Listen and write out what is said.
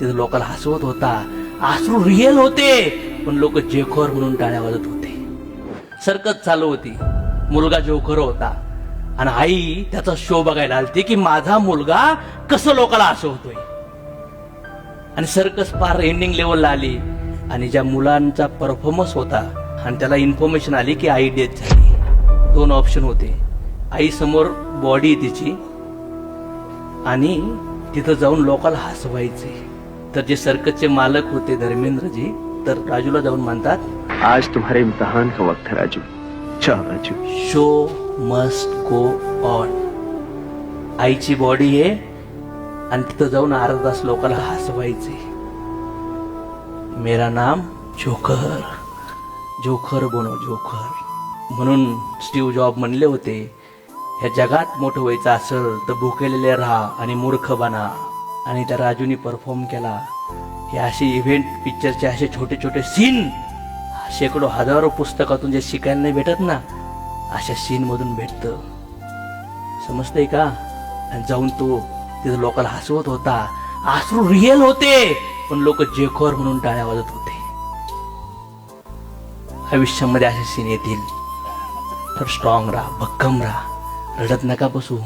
तिथे लोकांना हसवत होता, अश्रू रिअल होते, पण लोक जेखोर म्हणून टाळ्या वाजत होते. सर्कस चालू होती, मुलगा जोखर होता आणि आई त्याचा शो बघायला आलती की माझा मुलगा कसं लोकांना हसवतोय. आणि सर्कस पार एंडिंग लेवलला आली आणि ज्या मुलांचा परफॉर्मन्स होता आणि त्याला इन्फॉर्मेशन आली की आई डेथ झाली. दोन ऑप्शन होते, आई समोर बॉडी तिची आणि तिथं जाऊन लोकांना हसवायचे. तर जे सर्कसचे मालक होते धर्मेंद्रजी, तर राजूला जाऊन म्हणतात, आज तुम्हारे इम्तिहान का वक्त है राजू. चल Raju. Show must go on. आईची बॉडी आहे आणि तिथं जाऊन अर्धा तास लोकांना हसवायचे. मेरा नाम जोकर, जोकर बनव जोकर. म्हणून स्टीव्ह जॉब म्हणले होते, ह्या जगात मोठं व्हायचं असेल तर भुकेलेले राहा आणि मूर्ख बना. आणि त्या राजूनी परफॉर्म केला. हे असे इव्हेंट पिक्चरचे असे छोटे छोटे सीन शेकडो हजारो पुस्तकातून जे शिकायला नाही भेटत ना, अशा सीन मधून भेटतं. समजतंय का? आणि जाऊन तो तिथे लोकांना हसवत होता, अश्रू रिअल होते, पण लोक जेखोर म्हणून टाळ्या वाजत होते. आयुष्यामध्ये असे सीन येतील तर स्ट्रॉंग राहा, भक्कम राहा, रडत नका बसू.